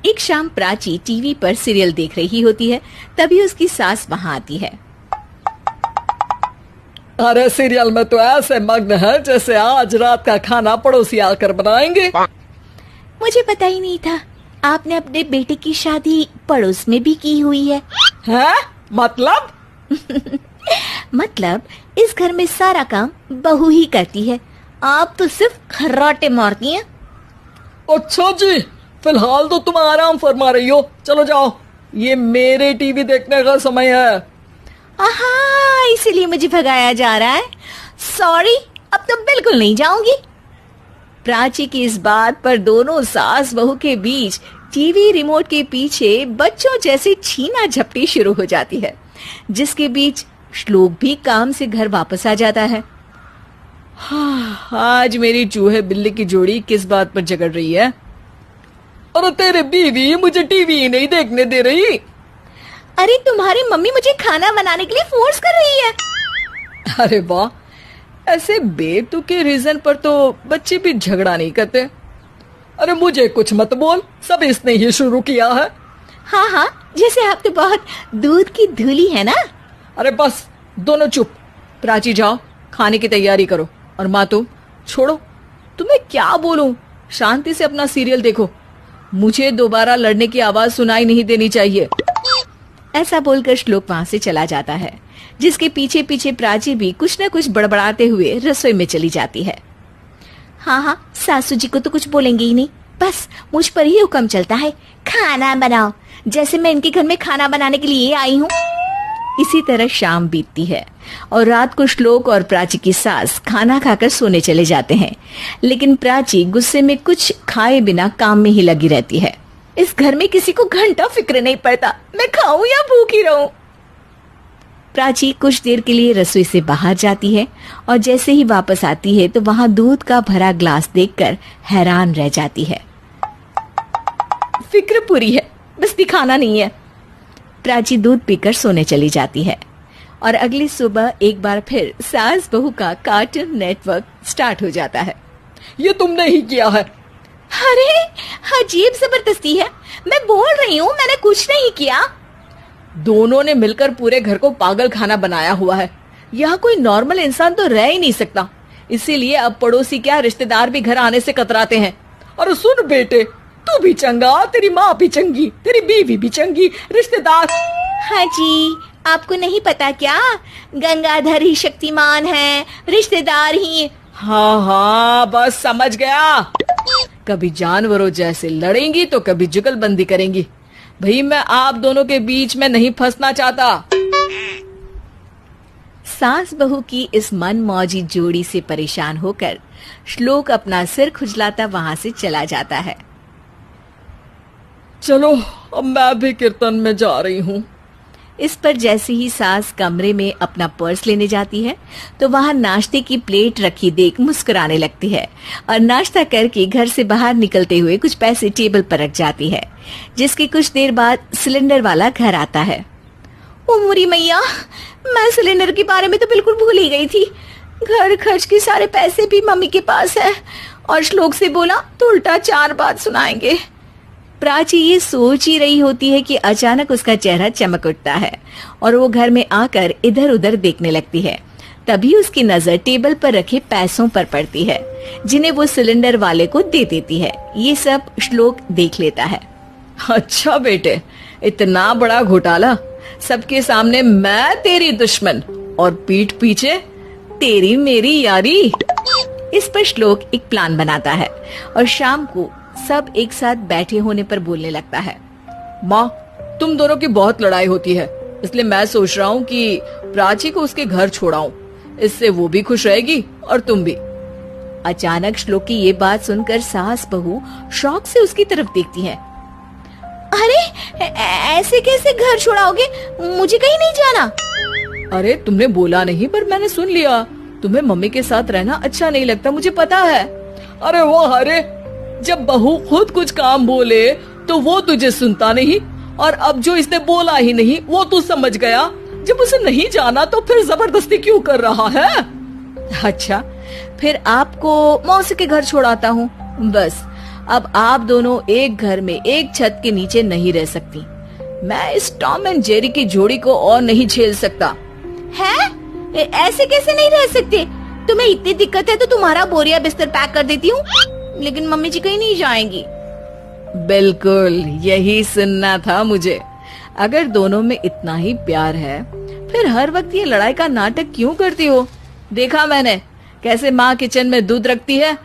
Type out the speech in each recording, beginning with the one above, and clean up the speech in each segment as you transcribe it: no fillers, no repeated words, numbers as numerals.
एक शाम प्राची टीवी पर सीरियल देख रही होती है। तभी उसकी सास वहाँ आती है। अरे सीरियल में तो ऐसे मग्न है जैसे आज रात का खाना पड़ोसी आकर बनाएंगे। मुझे पता ही नहीं था आपने अपने बेटे की शादी पड़ोस में भी की हुई है। हैं? मतलब? मतलब इस घर में सारा काम बहू ही करती है, आप तो सिर्फ खर्राटे मारती हैं। अच्छा जी, फिलहाल तो तुम आराम फरमा रही हो, चलो जाओ, ये मेरे टीवी देखने का समय है। आहा, इसीलिए मुझे भगाया जा रहा है। सॉरी, अब तो बिल्कुल नहीं जाऊंगी। प्राची की इस बात पर दोनों सास बहू के बीच टीवी रिमोट के पीछे बच्चों जैसे छीना झपटी शुरू हो जाती है, जिसके बीच श्लोक भी काम से घर वापस आ जाता है। हाँ, आज मेरी चूहे बिल्ली की जोड़ी किस बात पर झगड़ रही है? अरे तेरे बीवी मुझे टीवी ही नहीं देखने दे रही। अरे तुम्हारी मम्मी मुझे खाना बनाने के लिए फोर्स कर रही है। अरे वाह, ऐसे बेतुके रीजन पर तो बच्चे भी झगड़ा नहीं करते। अरे मुझे कुछ मत बोल, सब इसने ही शुरू किया है। हाँ हाँ, जैसे आप तो बहुत दूध की धूली है ना। अरे बस, दोनों चुप। प्राची जाओ, खाने की तैयारी करो। और माँ तुम छोड़ो, तुम्हें क्या बोलूं, शांति से अपना सीरियल देखो, मुझे दोबारा लड़ने की आवाज सुनाई नहीं देनी चाहिए। ऐसा बोलकर श्लोक वहां से चला जाता है, जिसके पीछे पीछे प्राची भी कुछ न कुछ बड़बड़ाते हुए रसोई में चली जाती है। हाँ हाँ, सासू जी को तो कुछ बोलेंगे ही नहीं, बस मुझ पर ही हुक्म चलता है, खाना बनाओ, जैसे मैं इनके घर में खाना बनाने के लिए आई हूँ। इसी तरह शाम बीतती है और रात को श्लोक और प्राची की सास खाना खाकर सोने चले जाते हैं, लेकिन प्राची गुस्से में कुछ खाए बिना काम में ही लगी रहती है। इस घर में किसी को घंटा फिक्र नहीं पड़ता, मैं खाऊं या भूखी रहूं। प्राची कुछ देर के लिए रसोई से बाहर जाती है और जैसे ही वापस आती है तो वहां दूध का भरा ग्लास देखकर हैरान रह जाती है। फिक्र पूरी है, बस दिखाना नहीं है। प्राची दूध पीकर सोने चली जाती है और अगली सुबह एक बार फिर सास बहू का कार्टून नेटवर्क स्टार्ट हो जाता है। ये तुमने ही किया है। अरे अजीब जबरदस्ती है, मैं बोल रही हूँ मैंने कुछ नहीं किया। दोनों ने मिलकर पूरे घर को पागल खाना बनाया हुआ है। यहाँ कोई नॉर्मल इंसान तो रह ही नहीं सकता, इसीलिए अब पड़ोसी क्या रिश्तेदार भी घर आने से कतराते हैं। और सुन बेटे, तू भी चंगा, तेरी माँ भी चंगी, तेरी बीवी भी चंगी, रिश्तेदार। हाँ जी, आपको नहीं पता क्या, गंगाधर ही शक्तिमान है, रिश्तेदार ही। हाँ हाँ, बस समझ गया। कभी जानवरों जैसे लड़ेंगी तो कभी जुगलबंदी करेंगी। भाई मैं आप दोनों के बीच में नहीं फंसना चाहता। सास बहू की इस मनमौजी जोड़ी से परेशान होकर श्लोक अपना सिर खुजलाता वहां से चला जाता है। चलो अब मैं भी कीर्तन में जा रही हूँ। इस पर जैसे ही सास कमरे में अपना पर्स लेने जाती है तो वहां नाश्ते की प्लेट रखी देख मुस्कुराने लगती है और नाश्ता करके घर से बाहर निकलते हुए कुछ पैसे टेबल पर रख जाती है, जिसके कुछ देर बाद सिलेंडर वाला घर आता है। ओ मुरी मैया, मैं सिलेंडर के बारे में तो बिल्कुल भूल ही गई थी। घर खर्च के सारे पैसे भी मम्मी के पास है और श्लोक से बोला तो उल्टा 4 बात सुनाएंगे। प्राची ये सोच ही रही होती है कि अचानक उसका चेहरा चमक उठता है और वो घर में आकर इधर उधर देखने लगती है। तभी उसकी नजर टेबल पर रखे पैसों पर पड़ती है, जिन्हें वो सिलेंडर वाले को दे देती है। ये सब श्लोक देख लेता है। अच्छा बेटे, इतना बड़ा घोटाला, सबके सामने मैं तेरी दुश्मन और पीठ पीछे तेरी मेरी यारी। इस पर श्लोक एक प्लान बनाता है और शाम को सब एक साथ बैठे होने पर बोलने लगता है। माँ, तुम दोनों की बहुत लड़ाई होती है, इसलिए मैं सोच रहा हूँ कि प्राची को उसके घर छोड़ाऊं, इससे वो भी खुश रहेगी और तुम भी। अचानक श्लोक की ये बात सुनकर सास बहू शौक से उसकी तरफ देखती है। अरे ऐसे कैसे घर छोड़ाओगे, मुझे कहीं नहीं जाना। अरे तुमने बोला नहीं पर मैंने सुन लिया, तुम्हें मम्मी के साथ रहना अच्छा नहीं लगता, मुझे पता है। अरे वो अरे, जब बहू खुद कुछ काम बोले तो वो तुझे सुनता नहीं, और अब जो इसने बोला ही नहीं वो तू समझ गया। जब उसे नहीं जाना तो फिर जबरदस्ती क्यों कर रहा है? अच्छा, फिर आपको मौसी के घर छोड़ाता हूँ, बस अब आप दोनों एक घर में एक छत के नीचे नहीं रह सकती। मैं इस टॉम एंड जेरी की जोड़ी को और नहीं झेल सकता। है? ऐसे कैसे नहीं रह सकते? तुम्हें इतनी दिक्कत है तो तुम्हारा बोरिया बिस्तर पैक कर देती हूँ, लेकिन मम्मी जी कहीं नहीं जाएंगी। बिल्कुल यही सुनना था मुझे। अगर दोनों में इतना ही प्यार है फिर हर वक्त ये लड़ाई का नाटक क्यों करती हो? देखा मैंने कैसे माँ किचन में दूध रखती है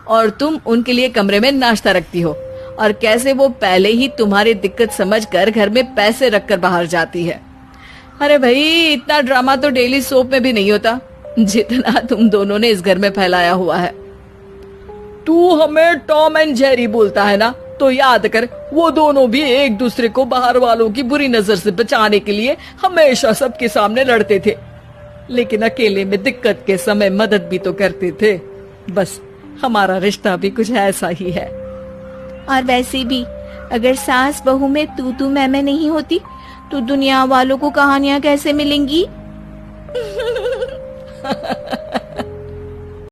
और तुम उनके लिए कमरे में नाश्ता रखती हो, और कैसे वो पहले ही तुम्हारी दिक्कत समझकर घर में पैसे रखकर बाहर जाती है। अरे भाई, इतना ड्रामा तो डेली सोप में भी नहीं होता जितना तुम दोनों ने इस घर में फैलाया हुआ है। तू हमें टॉम एंड जेरी बोलता है ना, तो याद कर वो दोनों भी एक दूसरे को बाहर वालों की बुरी नजर से बचाने के लिए हमेशा सबके सामने लड़ते थे, लेकिन अकेले में दिक्कत के समय मदद भी तो करते थे। बस हमारा रिश्ता भी कुछ ऐसा ही है। और वैसे भी अगर सास बहू में तू मैं नहीं होती तो दुनिया वालों को कहानियां कैसे मिलेंगी?